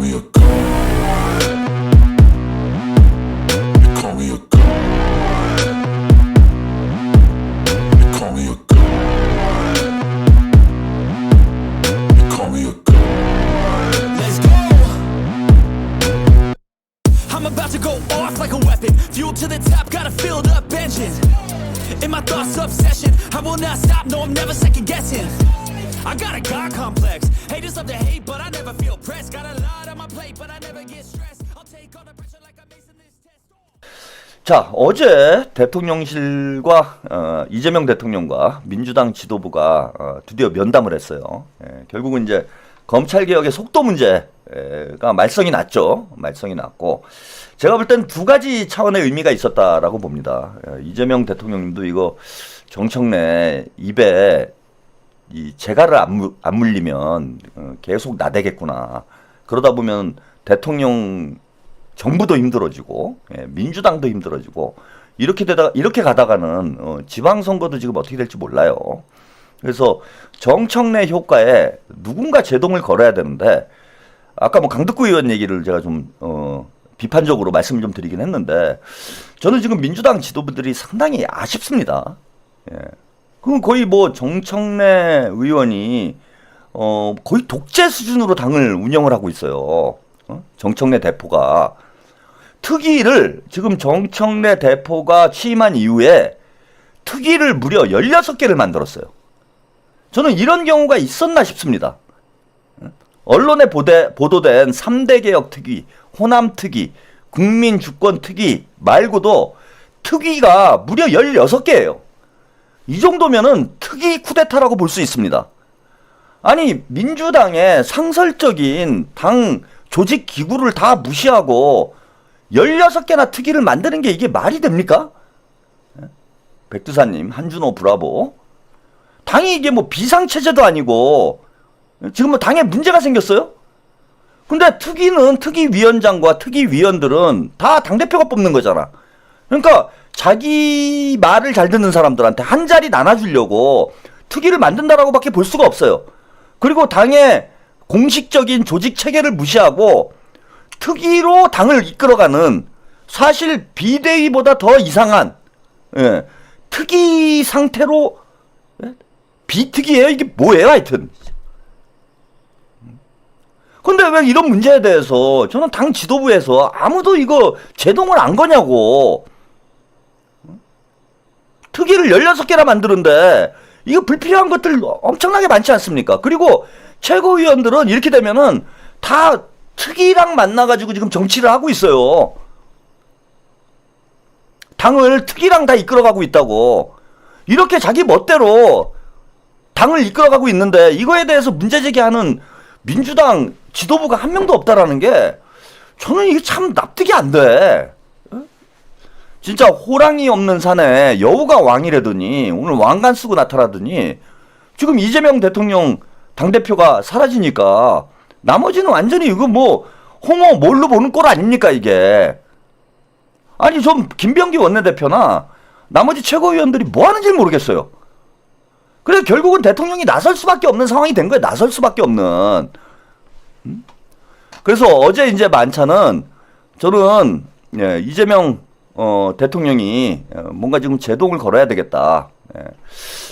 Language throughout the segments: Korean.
me a god. You call me a god. You call me a god. You call me a god. Let's go. I'm about to go off like a weapon. Fuel to the top, got a filled up engine. In my thoughts, obsession. I will not stop, no, I'm never second guessing. I got a God complex. Haters love to hate, but I never feel pressed. Got a lot on my plate, but I never get stressed. I'll take all the pressure like I'm acing this test. 자, 어제 대통령실과 이재명 대통령과 민주당 지도부가 드디어 면담을 했어요. 결국은 이제 검찰개혁의 속도 문제가 말썽이 났죠. 말썽이 났고 제가 볼 땐 두 가지 차원의 의미가 있었다라고 봅니다. 이재명 대통령님도 이거 정청래 입에 이 재갈을 안 물리면 계속 나대겠구나. 그러다 보면 대통령 정부도 힘들어지고 민주당도 힘들어지고 이렇게 가다가는 지방선거도 지금 어떻게 될지 몰라요. 그래서 정청래 효과에 누군가 제동을 걸어야 되는데 아까 뭐 강덕구 의원 얘기를 제가 좀 비판적으로 말씀을 좀 드리긴 했는데 저는 지금 민주당 지도부들이 상당히 아쉽습니다. 예. 그럼 거의 뭐 정청래 의원이 거의 독재 수준으로 당을 운영을 하고 있어요. 정청래 대표가 특위를 지금 정청래 대표가 취임한 이후에 특위를 무려 16개를 만들었어요. 저는 이런 경우가 있었나 싶습니다. 언론에 보도된 3대 개혁 특위, 호남 특위, 국민 주권 특위 말고도 특위가 무려 16개예요. 이 정도면은 특위 쿠데타라고 볼 수 있습니다. 아니 민주당의 상설적인 당 조직 기구를 다 무시하고 16개나 특위를 만드는 게 이게 말이 됩니까? 백두산님, 한준호 브라보. 당이 이게 뭐 비상체제도 아니고 지금 뭐 당에 문제가 생겼어요? 근데 특위는 특위위원장과 특위위원들은 다 당대표가 뽑는 거잖아. 그러니까 자기 말을 잘 듣는 사람들한테 한 자리 나눠주려고 특위를 만든다라고 밖에 볼 수가 없어요. 그리고 당의 공식적인 조직 체계를 무시하고 특위로 당을 이끌어가는 사실 비대위보다 더 이상한 특위 상태로 비특위예요? 이게 뭐예요 하여튼. 근데 왜 이런 문제에 대해서 저는 당 지도부에서 아무도 이거 제동을 안 거냐고. 특위를 16개나 만드는데 이거 불필요한 것들 엄청나게 많지 않습니까? 그리고 최고위원들은 이렇게 되면은 다 특위랑 만나가지고 지금 정치를 하고 있어요. 당을 특위랑 다 이끌어가고 있다고. 이렇게 자기 멋대로 당을 이끌어가고 있는데 이거에 대해서 문제 제기하는 민주당 지도부가 한 명도 없다라는 게 저는 이게 참 납득이 안 돼. 진짜 호랑이 없는 산에 여우가 왕이라더니 오늘 왕관 쓰고 나타나더니 지금 이재명 대통령 당대표가 사라지니까 나머지는 완전히 이거 뭐 홍어 뭘로 보는 꼴 아닙니까 이게. 아니 좀 김병기 원내대표나 나머지 최고위원들이 뭐 하는지 모르겠어요. 그래서 결국은 대통령이 나설 수밖에 없는 상황이 된 거예요. 나설 수밖에 없는. 그래서 어제 이제 만찬은 저는 이재명 대통령이 뭔가 지금 제동을 걸어야 되겠다.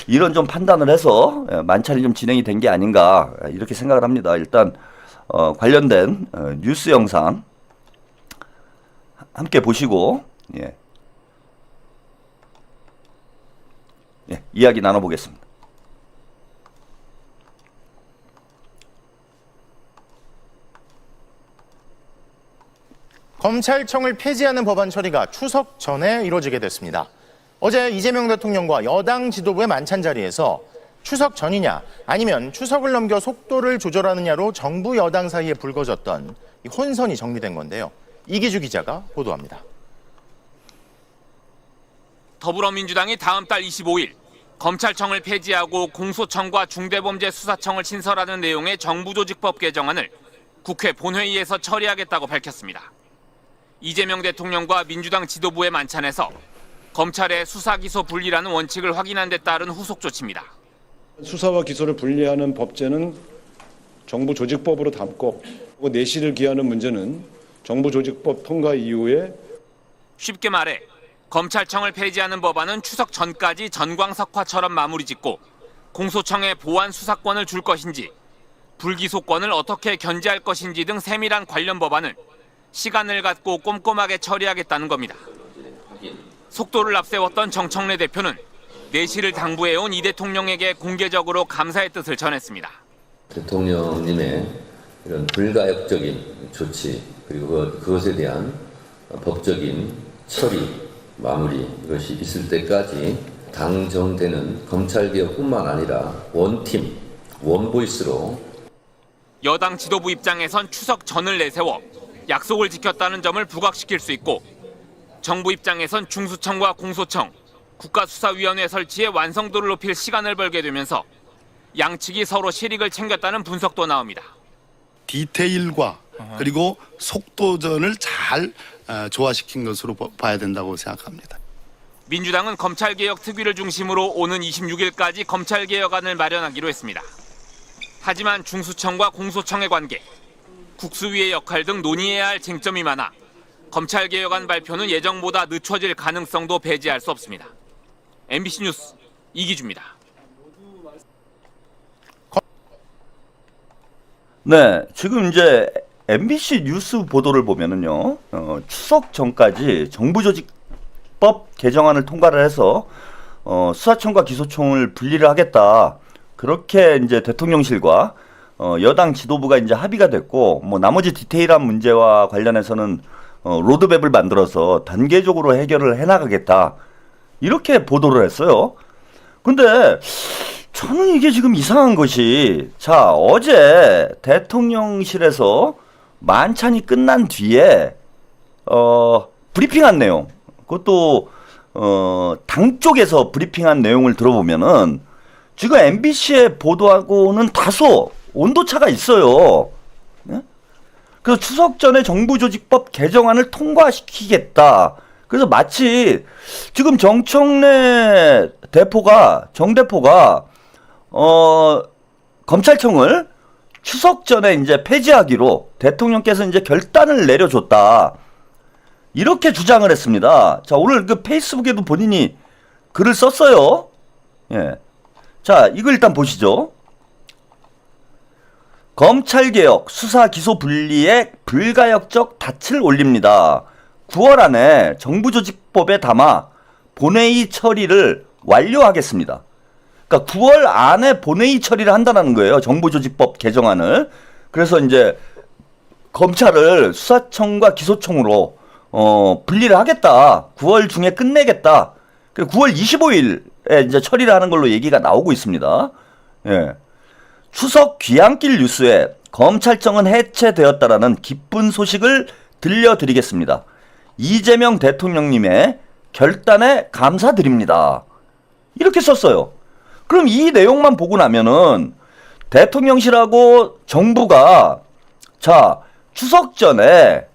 이런 좀 판단을 해서 만찬이 좀 진행이 된 게 아닌가 이렇게 생각을 합니다. 일단 관련된 뉴스 영상 함께 보시고 이야기 나눠보겠습니다. 검찰청을 폐지하는 법안 처리가 추석 전에 이루어지게 됐습니다. 어제 이재명 대통령과 여당 지도부의 만찬 자리에서 추석 전이냐 아니면 추석을 넘겨 속도를 조절하느냐로 정부 여당 사이에 불거졌던 이 혼선이 정리된 건데요. 이기주 기자가 보도합니다. 더불어민주당이 다음 달 25일 검찰청을 폐지하고 공소청과 중대범죄수사청을 신설하는 내용의 정부조직법 개정안을 국회 본회의에서 처리하겠다고 밝혔습니다. 이재명 대통령과 민주당 지도부의 만찬에서 검찰의 수사기소 분리라는 원칙을 확인한 데 따른 후속 조치입니다. 수사와 기소를 분리하는 법제는 정부 조직법으로 담고 내실을 기하는 문제는 정부조직법 통과 이후에 쉽게 말해 검찰청을 폐지하는 법안은 추석 전까지 전광석화처럼 마무리 짓고 공소청에 보완 수사권을 줄 것인지 불기소권을 어떻게 견제할 것인지 등 세밀한 관련 법안을 시간을 갖고 꼼꼼하게 처리하겠다는 겁니다. 속도를 앞세웠던 정청래 대표는 내실을 당부해온 이 대통령에게 공개적으로 감사의 뜻을 전했습니다. 대통령님의 이런 불가역적인 조치 그리고 그것에 대한 법적인 처리, 마무리 이것이 있을 때까지 당정되는 검찰개혁뿐만 아니라 원팀, 원보이스로 여당 지도부 입장에선 추석 전을 내세워 약속을 지켰다는 점을 부각시킬 수 있고 정부 입장에선 중수청과 공소청, 국가수사위원회 설치에 완성도를 높일 시간을 벌게 되면서 양측이 서로 실익을 챙겼다는 분석도 나옵니다. 디테일과 그리고 속도전을 잘 조화시킨 것으로 봐야 된다고 생각합니다. 민주당은 검찰개혁 특위를 중심으로 오는 26일까지 검찰개혁안을 마련하기로 했습니다. 하지만 중수청과 공소청의 관계, 국수위의 역할 등 논의해야 할 쟁점이 많아 검찰개혁안 발표는 예정보다 늦춰질 가능성도 배제할 수 없습니다. MBC 뉴스 이기주입니다. 네, 지금 이제 MBC 뉴스 보도를 보면은요, 추석 전까지 정부조직법 개정안을 통과를 해서 수사청과 기소청을 분리를 하겠다. 그렇게 이제 대통령실과 여당 지도부가 이제 합의가 됐고, 뭐 나머지 디테일한 문제와 관련해서는 로드맵을 만들어서 단계적으로 해결을 해나가겠다. 이렇게 보도를 했어요. 근데 저는 이게 지금 이상한 것이, 자, 어제 대통령실에서 만찬이 끝난 뒤에 브리핑한 내용, 그것도 당 쪽에서 브리핑한 내용을 들어보면은 지금 MBC의 보도하고는 다소 온도차가 있어요. 네? 그래서 추석 전에 정부조직법 개정안을 통과시키겠다. 그래서 마치 지금 정청래 대표가, 정 대표가 검찰청을 추석 전에 이제 폐지하기로 대통령께서 이제 결단을 내려줬다. 이렇게 주장을 했습니다. 자, 오늘 그 페이스북에도 본인이 글을 썼어요. 예. 자, 이거 일단 보시죠. 검찰개혁, 수사 기소 분리에 불가역적 닻을 올립니다. 9월 안에 정부조직법에 담아 본회의 처리를 완료하겠습니다. 그러니까 9월 안에 본회의 처리를 한다는 거예요. 정부조직법 개정안을. 그래서 이제 검찰을 수사청과 기소청으로 분리를 하겠다. 9월 중에 끝내겠다. 그리고 9월 25일에 이제 처리를 하는 걸로 얘기가 나오고 있습니다. 예. 추석 귀향길 뉴스에 검찰청은 해체되었다라는 기쁜 소식을 들려드리겠습니다. 이재명 대통령님의 결단에 감사드립니다. 이렇게 썼어요. 그럼 이 내용만 보고 나면은 대통령실하고 정부가 자, 추석 전에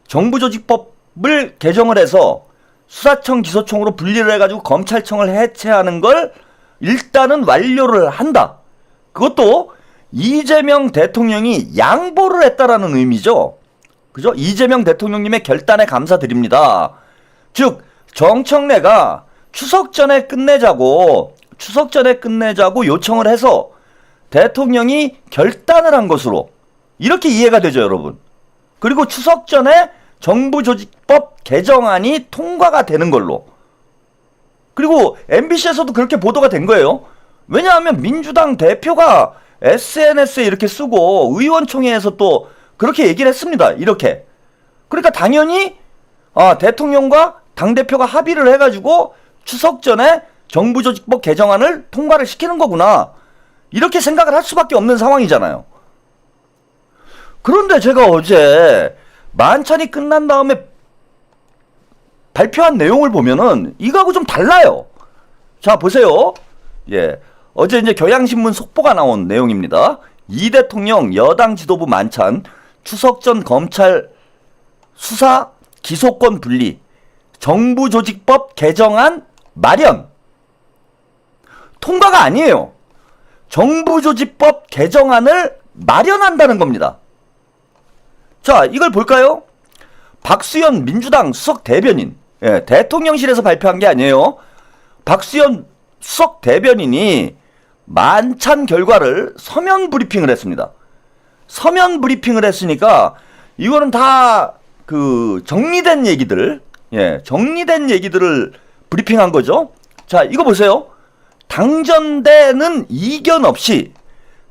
정부조직법을 개정을 해서 수사청 기소청으로 분리를 해가지고 검찰청을 해체하는 걸 일단은 완료를 한다. 그것도 이재명 대통령이 양보를 했다라는 의미죠. 그죠? 이재명 대통령님의 결단에 감사드립니다. 즉 정청래가 추석 전에 끝내자고 요청을 해서 대통령이 결단을 한 것으로 이렇게 이해가 되죠, 여러분. 그리고 추석 전에 정부조직법 개정안이 통과가 되는 걸로. 그리고 MBC에서도 그렇게 보도가 된 거예요. 왜냐하면 민주당 대표가 SNS에 이렇게 쓰고 의원총회에서 또 그렇게 얘기를 했습니다. 이렇게. 그러니까 당연히 대통령과 당대표가 합의를 해가지고 추석 전에 정부조직법 개정안을 통과를 시키는 거구나. 이렇게 생각을 할 수밖에 없는 상황이잖아요. 그런데 제가 어제 만찬이 끝난 다음에 발표한 내용을 보면은 이거하고 좀 달라요. 자, 보세요. 예. 어제 이제 경향신문 속보가 나온 내용입니다. 이 대통령 여당 지도부 만찬, 추석 전 검찰 수사 기소권 분리, 정부조직법 개정안 마련. 통과가 아니에요. 정부조직법 개정안을 마련한다는 겁니다. 자, 이걸 볼까요? 박수현 민주당 수석 대변인, 예, 대통령실에서 발표한 게 아니에요. 박수현 수석 대변인이 만찬 결과를 서면 브리핑을 했습니다. 서면 브리핑을 했으니까 이거는 다 그 정리된 얘기들, 예, 정리된 얘기들을 브리핑한 거죠. 자, 이거 보세요. 당전대는 이견 없이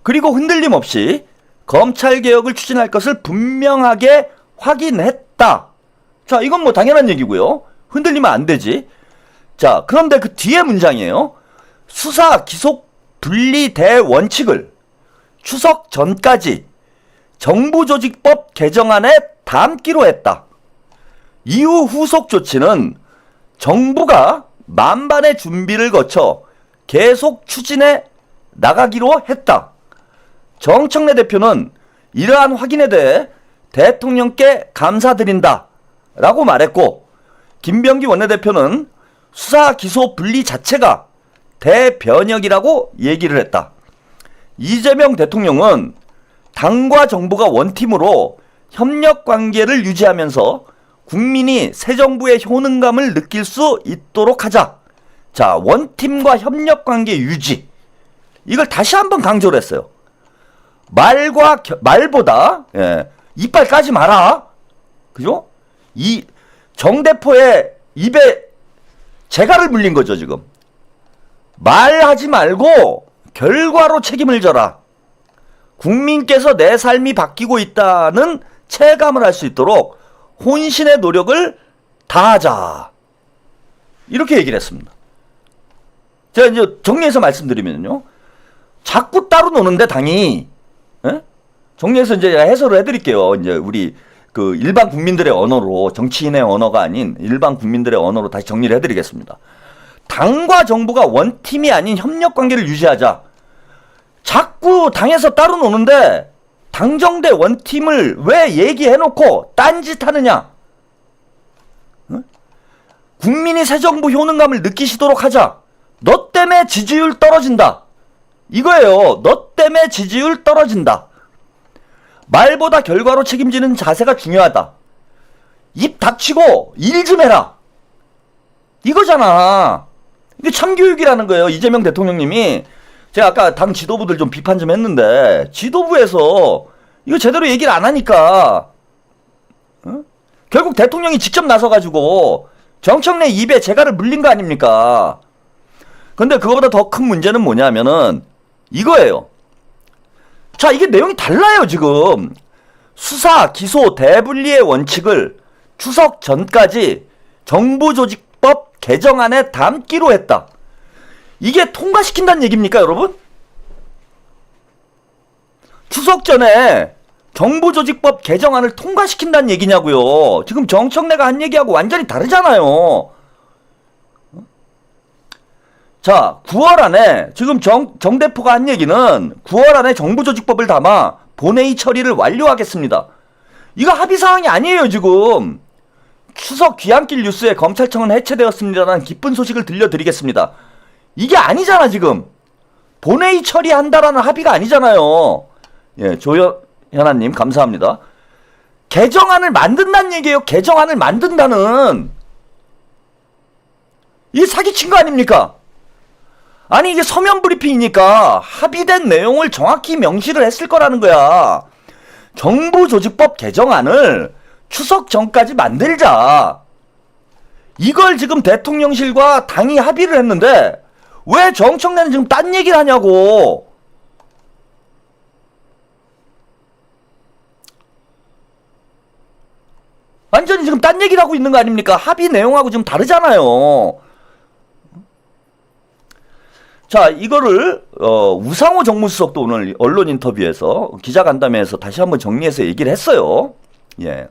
그리고 흔들림 없이 검찰개혁을 추진할 것을 분명하게 확인했다. 자, 이건 뭐 당연한 얘기고요. 흔들리면 안 되지. 자, 그런데 그 뒤에 문장이에요. 수사 기속 분리 대원칙을 추석 전까지 정부조직법 개정안에 담기로 했다. 이후 후속 조치는 정부가 만반의 준비를 거쳐 계속 추진해 나가기로 했다. 정청래 대표는 이러한 확인에 대해 대통령께 감사드린다 라고 말했고, 김병기 원내대표는 수사 기소 분리 자체가 대변혁이라고 얘기를 했다. 이재명 대통령은 당과 정부가 원팀으로 협력 관계를 유지하면서 국민이 새 정부의 효능감을 느낄 수 있도록 하자. 자, 원팀과 협력 관계 유지. 이걸 다시 한번 강조를 했어요. 말보다, 예, 이빨 까지 마라. 그죠? 이 정 대표의 입에 재갈을 물린 거죠, 지금. 말하지 말고 결과로 책임을 져라. 국민께서 내 삶이 바뀌고 있다는 체감을 할 수 있도록 혼신의 노력을 다하자. 이렇게 얘기를 했습니다. 제가 이제 정리해서 말씀드리면요. 자꾸 따로 노는데 당이, 예? 정리해서 이제 해설을 해드릴게요. 이제 우리 그 일반 국민들의 언어로, 정치인의 언어가 아닌 일반 국민들의 언어로 다시 정리를 해드리겠습니다. 당과 정부가 원팀이 아닌 협력 관계를 유지하자. 자꾸 당에서 따로 노는데 당정대 원팀을 왜 얘기해놓고 딴짓하느냐? 응? 국민이 새 정부 효능감을 느끼시도록 하자. 너 때문에 지지율 떨어진다. 이거예요. 너 때문에 지지율 떨어진다. 말보다 결과로 책임지는 자세가 중요하다. 입 닥치고 일 좀 해라. 이거잖아. 이게 참교육이라는 거예요. 이재명 대통령님이. 제가 아까 당 지도부들 좀 비판 좀 했는데 지도부에서 이거 제대로 얘기를 안 하니까, 응? 결국 대통령이 직접 나서가지고 정청래 입에 재갈을 물린 거 아닙니까? 근데 그거보다 더 큰 문제는 뭐냐면은 이거예요. 자, 이게 내용이 달라요. 지금 수사 기소 대분리의 원칙을 추석 전까지 정부조직법 개정안에 담기로 했다. 이게 통과시킨다는 얘기입니까, 여러분? 추석 전에 정부조직법 개정안을 통과시킨다는 얘기냐고요. 지금 정청래가 한 얘기하고 완전히 다르잖아요. 자, 9월 안에 지금 정 대표가 한 얘기는 9월 안에 정부조직법을 담아 본회의 처리를 완료하겠습니다. 이거 합의사항이 아니에요. 지금 추석 귀향길 뉴스에 검찰청은 해체되었습니다라는 기쁜 소식을 들려드리겠습니다. 이게 아니잖아. 지금 본회의 처리한다라는 합의가 아니잖아요. 예, 조현아님 감사합니다. 개정안을 만든다는 얘기예요. 개정안을 만든다는. 이게 사기친 거 아닙니까? 아니, 이게 서면 브리핑이니까 합의된 내용을 정확히 명시를 했을 거라는 거야. 정부조직법 개정안을 추석 전까지 만들자. 이걸 지금 대통령실과 당이 합의를 했는데 왜 정청래는 지금 딴 얘기를 하냐고. 완전히 지금 딴 얘기를 하고 있는 거 아닙니까? 합의 내용하고 지금 다르잖아요. 자, 이거를 우상호 정무수석도 오늘 언론 인터뷰에서 기자간담회에서 다시 한번 정리해서 얘기를 했어요. 예.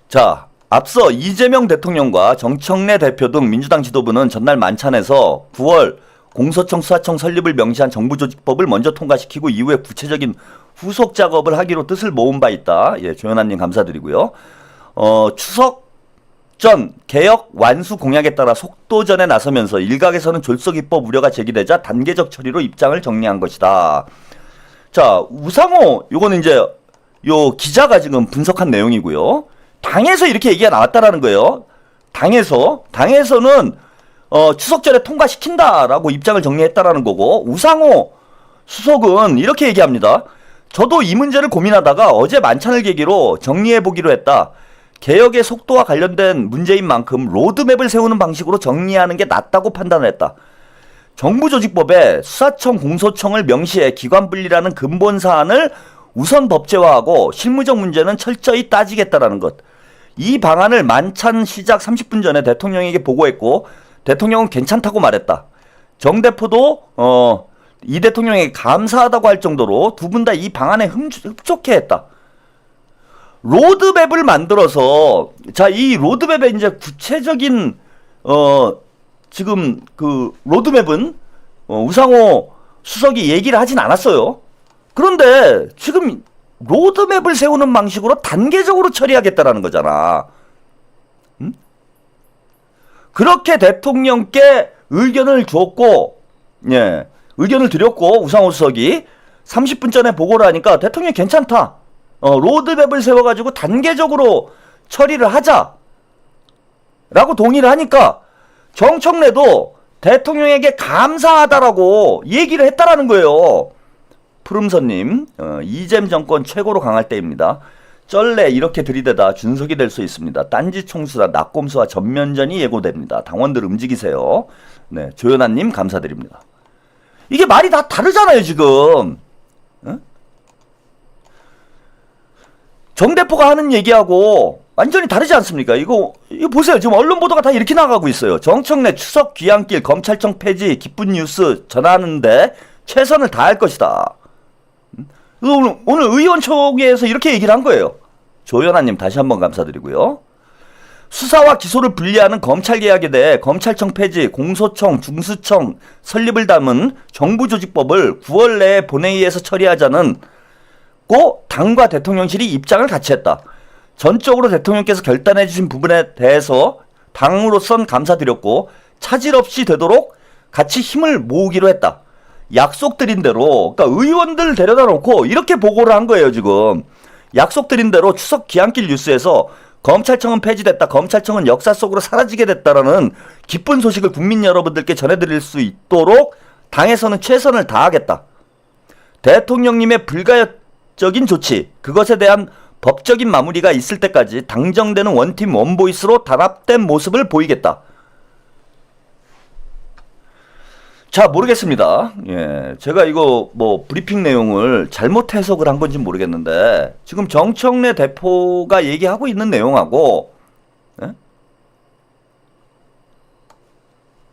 자, 앞서 이재명 대통령과 정청래 대표 등 민주당 지도부는 전날 만찬에서 9월 공소청 수사청 설립을 명시한 정부조직법을 먼저 통과시키고 이후에 구체적인 후속 작업을 하기로 뜻을 모은 바 있다. 예, 조현아님 감사드리고요. 추석 전 개혁 완수 공약에 따라 속도전에 나서면서 일각에서는 졸속 입법 우려가 제기되자 단계적 처리로 입장을 정리한 것이다. 자, 우상호 요거는 이제 요 기자가 지금 분석한 내용이고요. 당에서 이렇게 얘기가 나왔다라는 거예요. 당에서는 추석 전에 통과시킨다라고 입장을 정리했다라는 거고, 우상호 수석은 이렇게 얘기합니다. 저도 이 문제를 고민하다가 어제 만찬을 계기로 정리해보기로 했다. 개혁의 속도와 관련된 문제인 만큼 로드맵을 세우는 방식으로 정리하는 게 낫다고 판단을 했다. 정부조직법에 수사청, 공소청을 명시해 기관 분리라는 근본 사안을 우선 법제화하고 실무적 문제는 철저히 따지겠다라는 것. 이 방안을 만찬 시작 30분 전에 대통령에게 보고했고 대통령은 괜찮다고 말했다. 정 대표도 이 대통령에게 감사하다고 할 정도로 두 분 다 이 방안에 흡족해했다. 로드맵을 만들어서, 자, 이 로드맵에 이제 구체적인 지금 그 로드맵은 우상호 수석이 얘기를 하진 않았어요. 그런데 지금 로드맵을 세우는 방식으로 단계적으로 처리하겠다라는 거잖아. 응? 그렇게 대통령께 의견을 줬고, 예, 의견을 드렸고, 우상호 수석이 30분 전에 보고를 하니까 대통령이 괜찮다. 로드맵을 세워가지고 단계적으로 처리를 하자. 라고 동의를 하니까 정청래도 대통령에게 감사하다라고 얘기를 했다라는 거예요. 푸름선님, 이잼 정권 최고로 강할 때입니다. 쩔래 이렇게 들이대다 준석이 될 수 있습니다. 딴지 총수다 낙곰수와 전면전이 예고됩니다. 당원들 움직이세요. 네, 조연아님 감사드립니다. 이게 말이 다 다르잖아요 지금. 어? 정 대표가 하는 얘기하고 완전히 다르지 않습니까? 이거 보세요. 지금 언론 보도가 다 이렇게 나가고 있어요. 정청래 추석 귀향길 검찰청 폐지 기쁜 뉴스 전하는데 최선을 다할 것이다. 오늘 의원총회에서 이렇게 얘기를 한 거예요. 조연아님 다시 한번 감사드리고요. 수사와 기소를 분리하는 검찰개혁에 대해 검찰청 폐지, 공소청, 중수청 설립을 담은 정부조직법을 9월 내에 본회의에서 처리하자는 고 당과 대통령실이 입장을 같이 했다. 전적으로 대통령께서 결단해 주신 부분에 대해서 당으로선 감사드렸고 차질 없이 되도록 같이 힘을 모으기로 했다. 약속드린 대로, 그러니까 의원들 데려다 놓고 이렇게 보고를 한 거예요 지금. 약속드린 대로 추석 귀향길 뉴스에서 검찰청은 폐지됐다, 검찰청은 역사 속으로 사라지게 됐다라는 기쁜 소식을 국민 여러분들께 전해드릴 수 있도록 당에서는 최선을 다하겠다. 대통령님의 불가역적인 조치, 그것에 대한 법적인 마무리가 있을 때까지 당정되는 원팀 원보이스로 단합된 모습을 보이겠다. 자, 모르겠습니다. 예, 제가 이거 뭐 브리핑 내용을 잘못 해석을 한 건지 모르겠는데 지금 정청래 대표가 얘기하고 있는 내용하고, 예?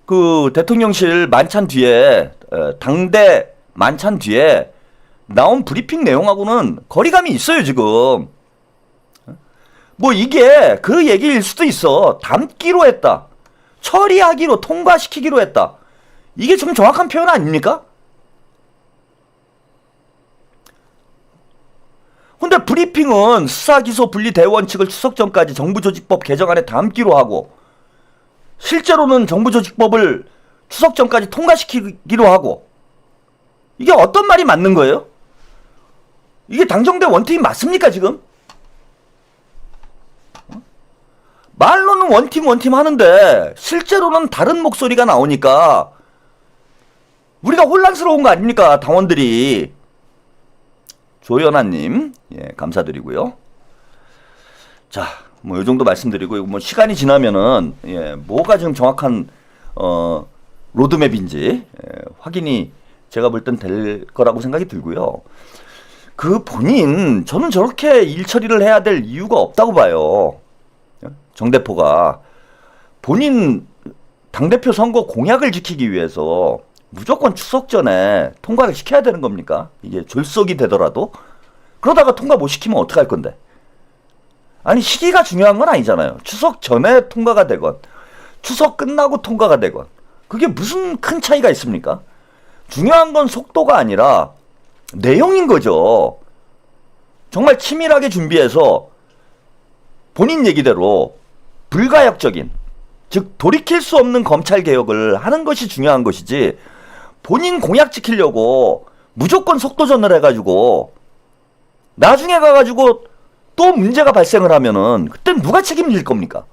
그 대통령실 만찬 뒤에, 당대 만찬 뒤에 나온 브리핑 내용하고는 거리감이 있어요 지금. 뭐 이게 그 얘기일 수도 있어. 담기로 했다, 처리하기로, 통과시키기로 했다. 이게 좀 정확한 표현 아닙니까? 근데 브리핑은 수사기소 분리 대원칙을 추석 전까지 정부조직법 개정안에 담기로 하고, 실제로는 정부조직법을 추석 전까지 통과시키기로 하고, 이게 어떤 말이 맞는 거예요? 이게 당정대 원팀이 맞습니까 지금? 말로는 원팀 하는데 실제로는 다른 목소리가 나오니까 우리가 혼란스러운 거 아닙니까 당원들이. 조연아님, 예, 감사드리고요. 자, 뭐 이 정도 말씀드리고, 뭐 시간이 지나면은, 예, 뭐가 지금 정확한 로드맵인지 확인이 제가 볼 땐 될 거라고 생각이 들고요. 그 본인, 저는 저렇게 일 처리를 해야 될 이유가 없다고 봐요. 정 대표가 본인 당대표 선거 공약을 지키기 위해서 무조건 추석 전에 통과를 시켜야 되는 겁니까? 이게 졸속이 되더라도. 그러다가 통과 못 시키면 어떡할 건데? 아니, 시기가 중요한 건 아니잖아요. 추석 전에 통과가 되건 추석 끝나고 통과가 되건 그게 무슨 큰 차이가 있습니까? 중요한 건 속도가 아니라 내용인 거죠. 정말 치밀하게 준비해서 본인 얘기대로 불가역적인, 즉 돌이킬 수 없는 검찰개혁을 하는 것이 중요한 것이지, 본인 공약 지키려고 무조건 속도전을 해가지고 나중에 가가지고 또 문제가 발생을 하면은 그땐 누가 책임질 겁니까?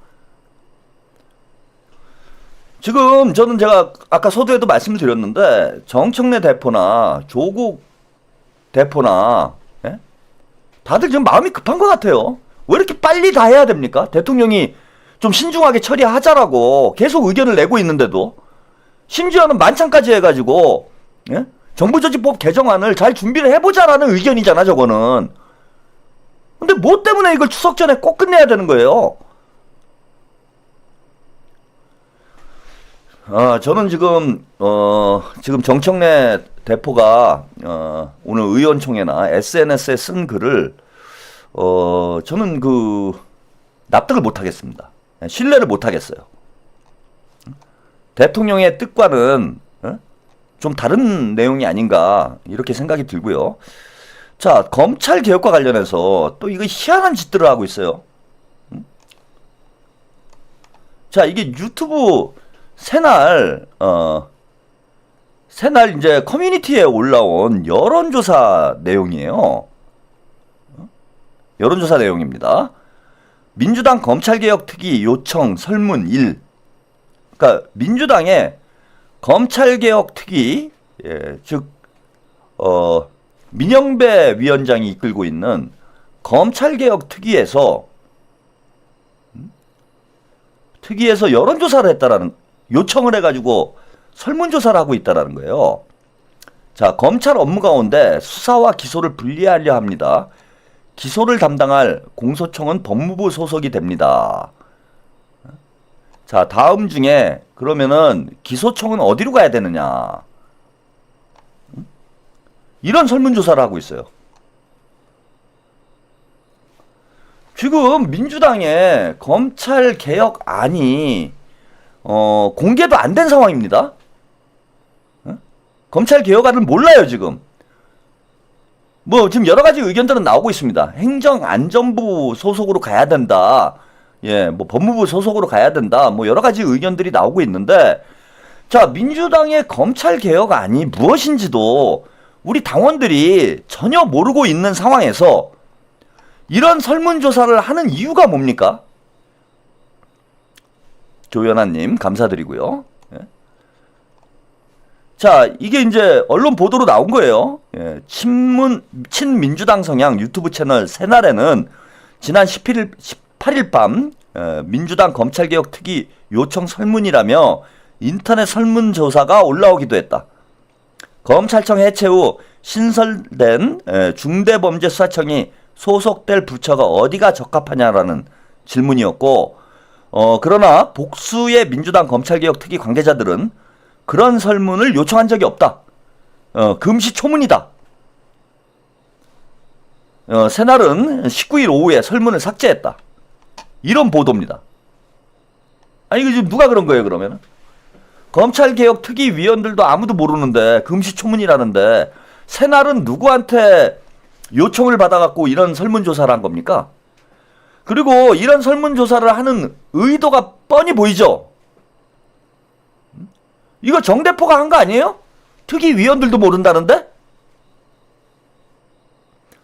지금 저는 제가 아까 서두에도 말씀을 드렸는데 정청래 대표나 조국 대표나 예? 다들 지금 마음이 급한 것 같아요. 왜 이렇게 빨리 다 해야 됩니까? 대통령이 좀 신중하게 처리하자라고 계속 의견을 내고 있는데도 심지어는 만찬까지 해가지고 예? 정부조직법 개정안을 잘 준비를 해보자라는 의견이잖아 저거는. 근데 뭐 때문에 이걸 추석 전에 꼭 끝내야 되는 거예요? 저는 지금 정청래 대표가 오늘 의원총회나 SNS에 쓴 글을 저는 납득을 못 하겠습니다. 신뢰를 못 하겠어요. 대통령의 뜻과는 좀 다른 내용이 아닌가 이렇게 생각이 들고요. 자, 검찰 개혁과 관련해서 또 이거 희한한 짓들을 하고 있어요. 자, 이게 유튜브 새날 이제 커뮤니티에 올라온 여론조사 내용이에요. 여론조사 내용입니다. 민주당 검찰개혁 특위 요청 설문 1. 그러니까 민주당의 검찰개혁 특위, 즉 민영배 위원장이 이끌고 있는 검찰개혁 특위에서 여론조사를 했다라는 요청을 해가지고 설문조사를 하고 있다라는 거예요. 자, 검찰 업무 가운데 수사와 기소를 분리하려 합니다. 기소를 담당할 공소청은 법무부 소속이 됩니다. 자, 다음 중에 그러면은 기소청은 어디로 가야 되느냐? 이런 설문조사를 하고 있어요. 지금 민주당의 검찰개혁안이 공개도 안 된 상황입니다. 검찰개혁안을 몰라요 지금. 뭐 지금 여러 가지 의견들은 나오고 있습니다. 행정안전부 소속으로 가야 된다. 예, 뭐 법무부 소속으로 가야 된다. 뭐 여러 가지 의견들이 나오고 있는데, 자, 민주당의 검찰개혁안이 무엇인지도 우리 당원들이 전혀 모르고 있는 상황에서 이런 설문조사를 하는 이유가 뭡니까? 조연아님 감사드리고요. 예. 자, 이게 이제 언론 보도로 나온 거예요. 예. 친민주당 성향 유튜브 채널 새날에는 지난 18일 밤 민주당 검찰개혁 특위 요청 설문이라며 인터넷 설문조사가 올라오기도 했다. 검찰청 해체 후 신설된 중대범죄수사청이 소속될 부처가 어디가 적합하냐라는 질문이었고, 그러나 복수의 민주당 검찰개혁 특위 관계자들은 그런 설문을 요청한 적이 없다. 금시초문이다. 새날은 19일 오후에 설문을 삭제했다. 이런 보도입니다. 아니, 이거 지금 누가 그런 거예요, 그러면? 검찰개혁 특위 위원들도 아무도 모르는데 금시초문이라는데 새날은 누구한테 요청을 받아갖고 이런 설문조사를 한 겁니까? 그리고 이런 설문조사를 하는 의도가 뻔히 보이죠? 이거 정 대표가 한 거 아니에요? 특위 위원들도 모른다는데?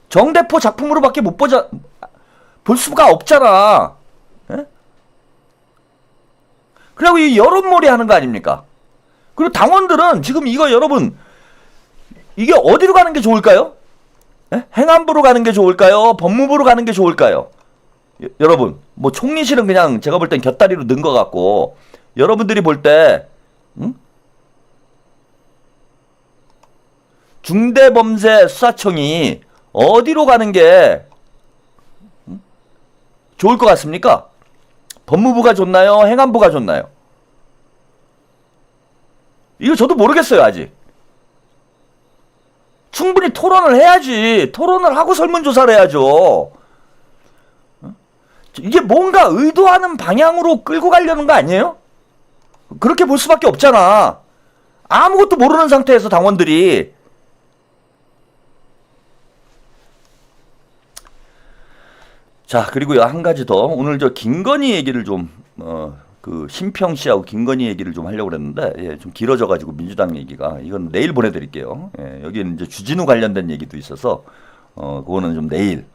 정 대표 작품으로밖에 볼 수가 없잖아. 예? 그리고 이 여론몰이 하는 거 아닙니까? 그리고 당원들은 지금 이거 여러분, 이게 어디로 가는 게 좋을까요? 예? 행안부로 가는 게 좋을까요? 법무부로 가는 게 좋을까요? 여러분, 뭐 총리실은 그냥 제가 볼 땐 곁다리로 넣은 것 같고, 여러분들이 볼 때 중대범죄수사청이 어디로 가는 게 좋을 것 같습니까? 법무부가 좋나요? 행안부가 좋나요? 이거 저도 모르겠어요, 아직. 충분히 토론을 해야지. 토론을 하고 설문조사를 해야죠. 이게 뭔가 의도하는 방향으로 끌고 가려는 거 아니에요? 그렇게 볼 수밖에 없잖아. 아무것도 모르는 상태에서 당원들이. 자, 그리고요, 한 가지 더. 오늘 저 김건희 얘기를 좀, 심평 씨하고 김건희 얘기를 좀 하려고 그랬는데, 예, 좀 길어져가지고 민주당 얘기가. 이건 내일 보내드릴게요. 예, 여기는 이제 주진우 관련된 얘기도 있어서, 그거는 좀 내일,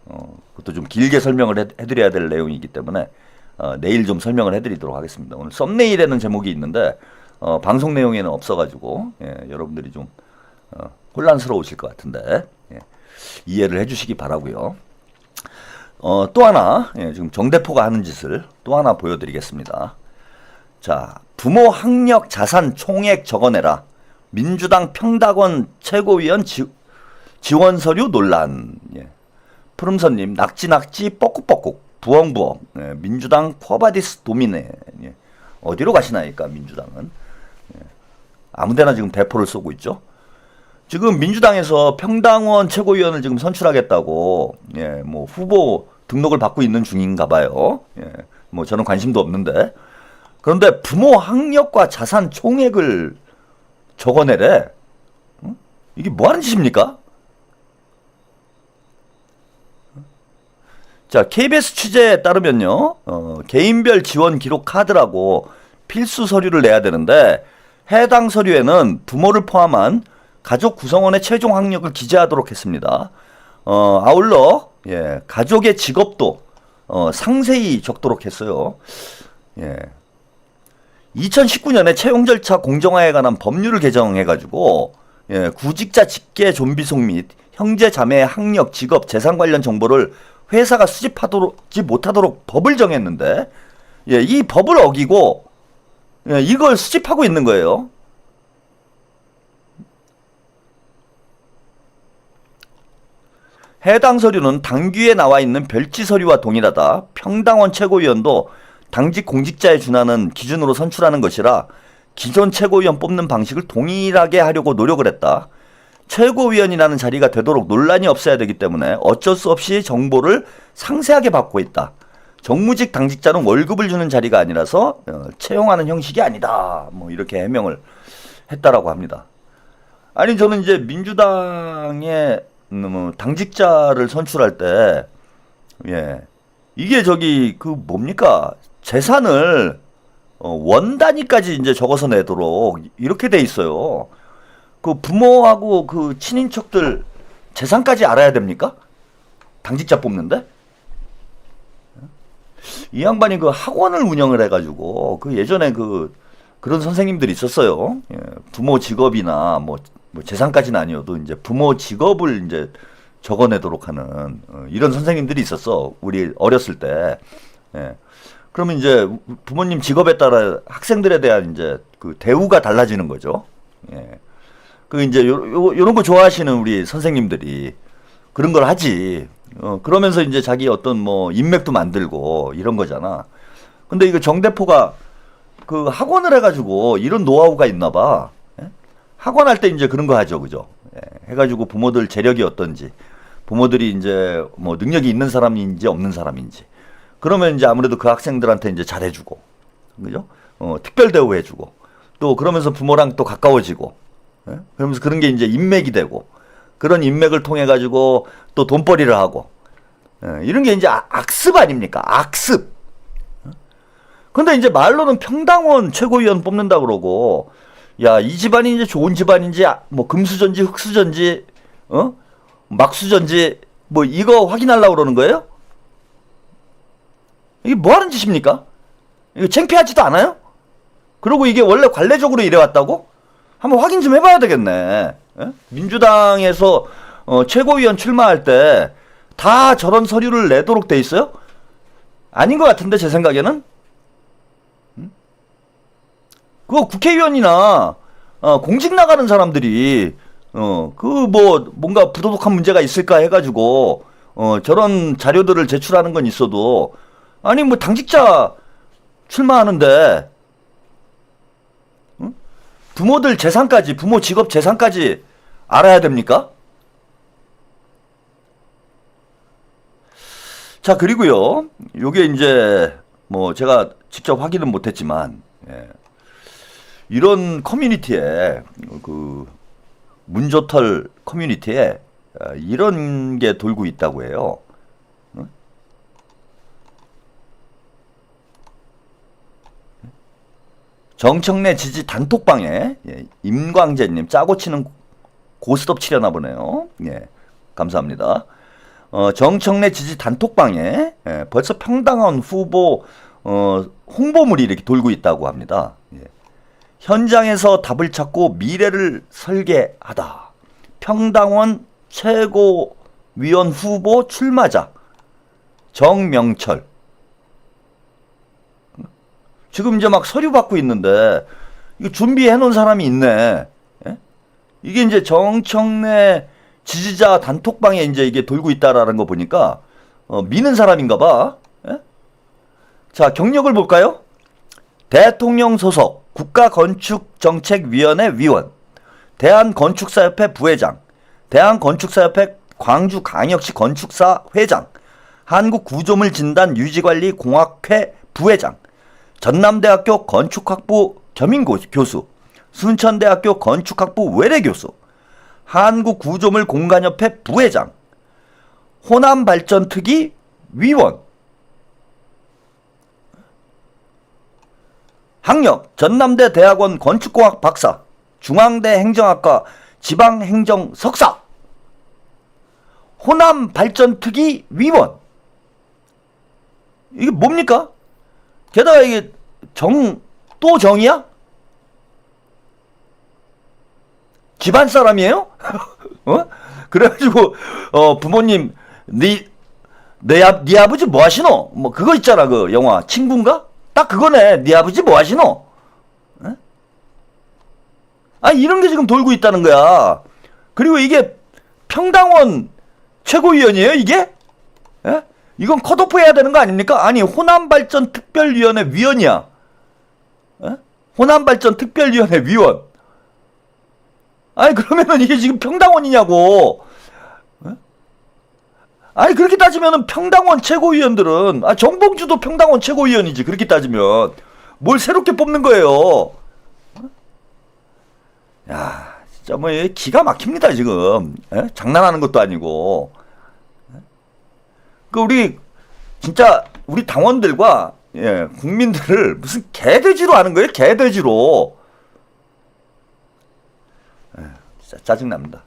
그것도 좀 길게 설명을 해드려야 될 내용이기 때문에 내일 좀 설명을 해드리도록 하겠습니다. 오늘 썸네일에는 제목이 있는데 방송 내용에는 없어가지고 여러분들이 좀 혼란스러우실 것 같은데 이해를 해주시기 바라고요. 또 하나 지금 정대포가 하는 짓을 또 하나 보여드리겠습니다. 자, 부모 학력 자산 총액 적어내라. 민주당 평당원 최고위원 지원 서류 논란. 푸름선님 낙지 뻐꾹뻐꾹 부엉부엉. 민주당 포바디스 도미네. 어디로 가시나이까 민주당은. 아무데나 지금 대포를 쏘고 있죠. 지금 민주당에서 평당원 최고위원을 지금 선출하겠다고 뭐 후보 등록을 받고 있는 중인가 봐요. 뭐 저는 관심도 없는데. 그런데 부모 학력과 자산 총액을 적어내래. 이게 뭐 하는 짓입니까? 자, KBS 취재에 따르면요, 개인별 지원 기록 카드라고 필수 서류를 내야 되는데, 해당 서류에는 부모를 포함한 가족 구성원의 최종 학력을 기재하도록 했습니다. 아울러, 가족의 직업도, 상세히 적도록 했어요. 2019년에 채용 절차 공정화에 관한 법률을 개정해가지고, 구직자 직계 존비속 및 형제 자매의 학력, 직업, 재산 관련 정보를 회사가 수집하지 못하도록 법을 정했는데, 이 법을 어기고, 이걸 수집하고 있는 거예요. 해당 서류는 당규에 나와 있는 별지 서류와 동일하다. 평당원 최고위원도 당직 공직자에 준하는 기준으로 선출하는 것이라 기존 최고위원 뽑는 방식을 동일하게 하려고 노력을 했다. 최고위원이라는 자리가 되도록 논란이 없어야 되기 때문에 어쩔 수 없이 정보를 상세하게 받고 있다. 정무직 당직자는 월급을 주는 자리가 아니라서 채용하는 형식이 아니다. 뭐 이렇게 해명을 했다라고 합니다. 아니 저는 이제 민주당의 당직자를 선출할 때 이게 저기 그 뭡니까? 재산을 원 단위까지 이제 적어서 내도록 이렇게 돼 있어요. 그 부모하고 그 친인척들 재산까지 알아야 됩니까? 당직자 뽑는데? 이 양반이 그 학원을 운영을 해가지고 그 예전에 그런 선생님들이 있었어요. 부모 직업이나 뭐 재산까지는 아니어도 이제 부모 직업을 이제 적어내도록 하는 이런 선생님들이 있었어. 우리 어렸을 때. 그러면 이제 부모님 직업에 따라 학생들에 대한 이제 그 대우가 달라지는 거죠. 그 이제 요런 거 좋아하시는 우리 선생님들이 그런 걸 하지. 그러면서 이제 자기 어떤 뭐 인맥도 만들고 이런 거잖아. 근데 이거 정대포가 그 학원을 해가지고 이런 노하우가 있나 봐. 학원 할 때 이제 그런 거 하죠. 그죠? 해가지고 부모들 재력이 어떤지, 부모들이 이제 뭐 능력이 있는 사람인지 없는 사람인지. 그러면 이제 아무래도 그 학생들한테 이제 잘해주고, 그죠? 특별 대우해주고, 또 그러면서 부모랑 또 가까워지고, 그러면서 그런 게 이제 인맥이 되고, 그런 인맥을 통해 가지고 또 돈벌이를 하고, 이런 게 이제 악습 아닙니까? 악습. 근데 이제 말로는 평당원 최고위원 뽑는다 그러고, 야, 이 집안이 이제 좋은 집안인지, 뭐 금수저인지 흑수저인지, 막수저인지, 뭐 이거 확인하려고 그러는 거예요? 이게 뭐 하는 짓입니까? 이거 창피하지도 않아요? 그리고 이게 원래 관례적으로 이래왔다고? 한번 확인 좀 해봐야 되겠네. 민주당에서 최고위원 출마할 때 다 저런 서류를 내도록 돼 있어요? 아닌 것 같은데 제 생각에는? 그거 국회의원이나 공직 나가는 사람들이 그 뭐 뭔가 부도덕한 문제가 있을까 해가지고 저런 자료들을 제출하는 건 있어도 아니 뭐 당직자 출마하는데 부모들 재산까지 부모 직업 재산까지 알아야 됩니까? 자 그리고요 요게 이제 뭐 제가 직접 확인은 못했지만 이런 커뮤니티에 그 문조털 커뮤니티에 이런 게 돌고 있다고 해요. 정청래 지지 단톡방에 임광재님 짜고 치는 고스톱 치려나 보네요. 감사합니다. 정청래 지지 단톡방에 벌써 평당원 후보 홍보물이 이렇게 돌고 있다고 합니다. 예. 현장에서 답을 찾고 미래를 설계하다. 평당원 최고위원 후보 출마자 정명철. 지금 이제 막 서류 받고 있는데 이거 준비해 놓은 사람이 있네. 예? 이게 이제 정청래 지지자 단톡방에 이제 이게 돌고 있다라는 거 보니까 미는 사람인가 봐. 예? 자, 경력을 볼까요? 대통령 소속 국가건축정책위원회 위원, 대한건축사협회 부회장, 대한건축사협회 광주광역시 건축사 회장, 한국구조물진단 유지관리공학회 부회장, 전남대학교 건축학부 겸임교수, 순천대학교 건축학부 외래교수, 한국구조물공간협회 부회장, 호남발전특위 위원, 학력 전남대 대학원 건축공학 박사, 중앙대 행정학과 지방행정 석사, 호남발전특위 위원. 이게 뭡니까? 게다가 이게 또 정이야? 집안 사람이에요? 그래가지고 부모님 네 아버지 뭐 하시노? 뭐 그거 있잖아, 그 영화 친구인가? 딱 그거네. 네 아버지 뭐 하시노? 이런 게 지금 돌고 있다는 거야. 그리고 이게 평당원 최고위원이에요, 이게? 예? 이건 컷오프 해야 되는 거 아닙니까? 아니, 호남발전 특별위원회 위원이야. 예? 호남발전 특별위원회 위원. 아니, 그러면은 이게 지금 평당원이냐고. 예? 아니, 그렇게 따지면은 평당원 최고위원들은, 정봉주도 평당원 최고위원이지, 그렇게 따지면. 뭘 새롭게 뽑는 거예요. 야, 진짜 뭐 기가 막힙니다, 지금. 예? 장난하는 것도 아니고. 우리 진짜 우리 당원들과 국민들을 무슨 개돼지로 하는 거예요? 개돼지로. 진짜 짜증납니다.